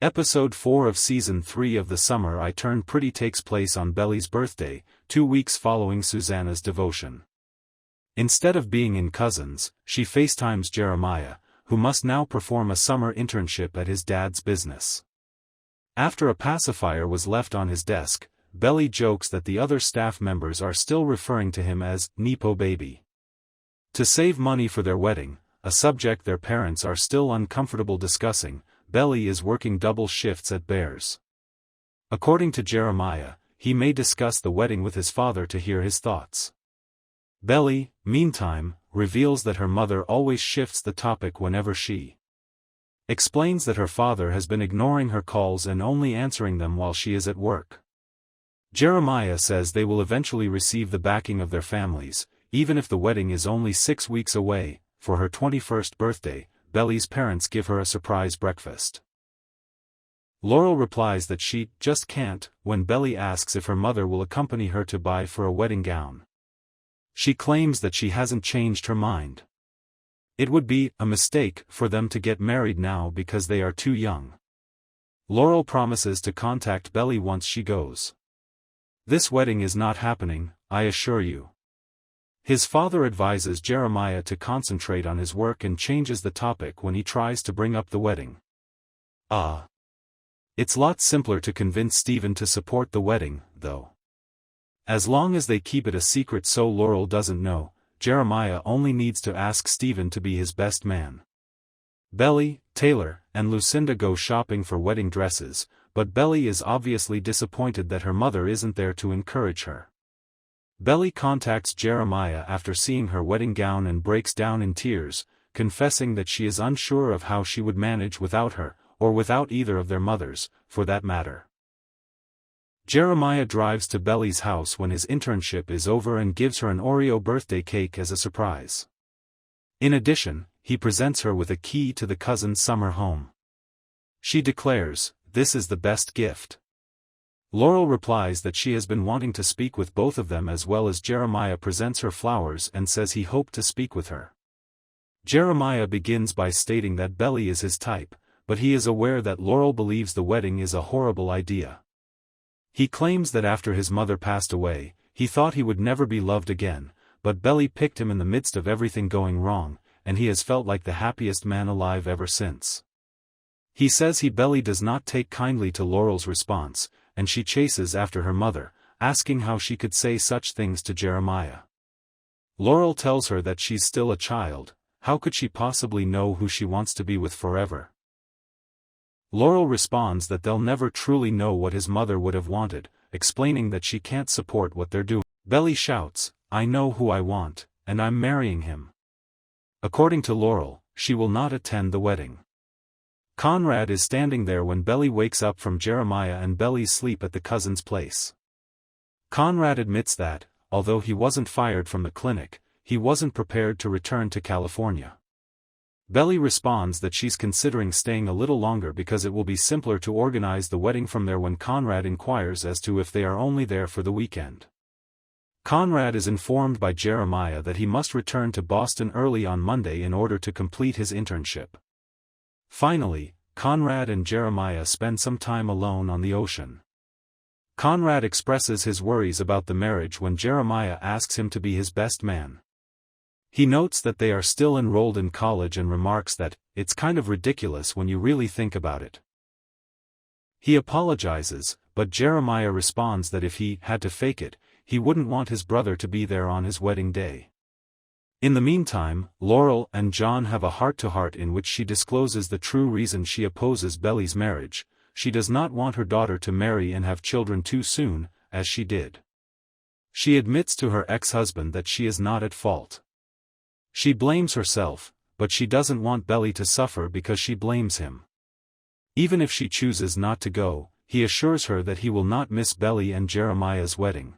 Episode 4 of Season 3 of The Summer I Turned Pretty takes place on Belly's birthday, 2 weeks following Susanna's devotion. Instead of being in Cousins, she FaceTimes Jeremiah, who must now perform a summer internship at his dad's business. After a pacifier was left on his desk, Belly jokes that the other staff members are still referring to him as Nepo Baby. To save money for their wedding, a subject their parents are still uncomfortable discussing, Belly is working double shifts at Bears. According to Jeremiah, he may discuss the wedding with his father to hear his thoughts. Belly, meantime, reveals that her mother always shifts the topic whenever she explains that her father has been ignoring her calls and only answering them while she is at work. Jeremiah says they will eventually receive the backing of their families, even if the wedding is only 6 weeks away. For her 21st birthday, Belly's parents give her a surprise breakfast. Laurel replies that she just can't when Belly asks if her mother will accompany her to buy for a wedding gown. She claims that she hasn't changed her mind. It would be a mistake for them to get married now because they are too young. Laurel promises to contact Belly once she goes. This wedding is not happening, I assure you. His father advises Jeremiah to concentrate on his work and changes the topic when he tries to bring up the wedding. It's lots simpler to convince Stephen to support the wedding, though. As long as they keep it a secret so Laurel doesn't know, Jeremiah only needs to ask Stephen to be his best man. Belly, Taylor, and Lucinda go shopping for wedding dresses, but Belly is obviously disappointed that her mother isn't there to encourage her. Belly contacts Jeremiah after seeing her wedding gown and breaks down in tears, confessing that she is unsure of how she would manage without her, or without either of their mothers, for that matter. Jeremiah drives to Belly's house when his internship is over and gives her an Oreo birthday cake as a surprise. In addition, he presents her with a key to the cousin's summer home. She declares, "This is the best gift." Laurel replies that she has been wanting to speak with both of them as well as Jeremiah presents her flowers and says he hoped to speak with her. Jeremiah begins by stating that Belly is his type, but he is aware that Laurel believes the wedding is a horrible idea. He claims that after his mother passed away, he thought he would never be loved again, but Belly picked him in the midst of everything going wrong, and he has felt like the happiest man alive ever since. He says Belly does not take kindly to Laurel's response, and she chases after her mother, asking how she could say such things to Jeremiah. Laurel tells her that she's still a child, how could she possibly know who she wants to be with forever? Laurel responds that they'll never truly know what his mother would have wanted, explaining that she can't support what they're doing. Belly shouts, "I know who I want, and I'm marrying him." According to Laurel, she will not attend the wedding. Conrad is standing there when Belly wakes up from Jeremiah and Belly's sleep at the cousin's place. Conrad admits that, although he wasn't fired from the clinic, he wasn't prepared to return to California. Belly responds that she's considering staying a little longer because it will be simpler to organize the wedding from there when Conrad inquires as to if they are only there for the weekend. Conrad is informed by Jeremiah that he must return to Boston early on Monday in order to complete his internship. Finally, Conrad and Jeremiah spend some time alone on the ocean. Conrad expresses his worries about the marriage when Jeremiah asks him to be his best man. He notes that they are still enrolled in college and remarks that, "It's kind of ridiculous when you really think about it." He apologizes, but Jeremiah responds that if he had to fake it, he wouldn't want his brother to be there on his wedding day. In the meantime, Laurel and John have a heart-to-heart in which she discloses the true reason she opposes Belly's marriage. She does not want her daughter to marry and have children too soon, as she did. She admits to her ex-husband that she is not at fault. She blames herself, but she doesn't want Belly to suffer because she blames him. Even if she chooses not to go, he assures her that he will not miss Belly and Jeremiah's wedding.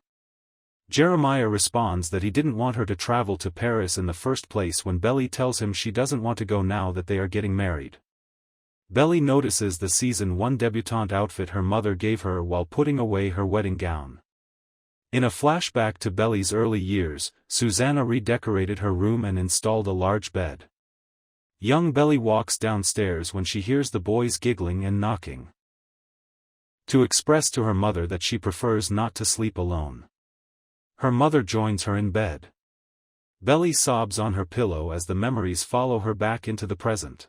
Jeremiah responds that he didn't want her to travel to Paris in the first place when Belly tells him she doesn't want to go now that they are getting married. Belly notices the season 1 debutante outfit her mother gave her while putting away her wedding gown. In a flashback to Belly's early years, Susanna redecorated her room and installed a large bed. Young Belly walks downstairs when she hears the boys giggling and knocking. To express to her mother that she prefers not to sleep alone. Her mother joins her in bed. Belly sobs on her pillow as the memories follow her back into the present.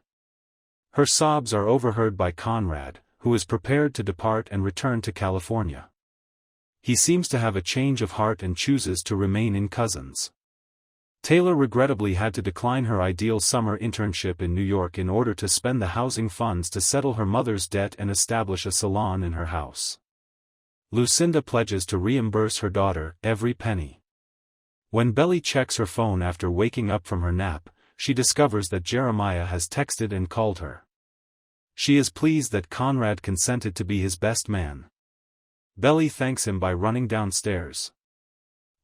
Her sobs are overheard by Conrad, who is prepared to depart and return to California. He seems to have a change of heart and chooses to remain in Cousins. Taylor regrettably had to decline her ideal summer internship in New York in order to spend the housing funds to settle her mother's debt and establish a salon in her house. Lucinda pledges to reimburse her daughter every penny. When Belly checks her phone after waking up from her nap, she discovers that Jeremiah has texted and called her. She is pleased that Conrad consented to be his best man. Belly thanks him by running downstairs.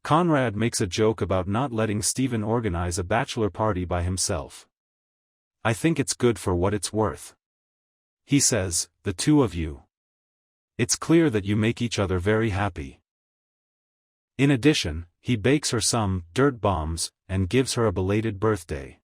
Conrad makes a joke about not letting Stephen organize a bachelor party by himself. "I think it's good for what it's worth," he says, "the two of you. It's clear that you make each other very happy." In addition, he bakes her some dirt bombs and gives her a belated birthday.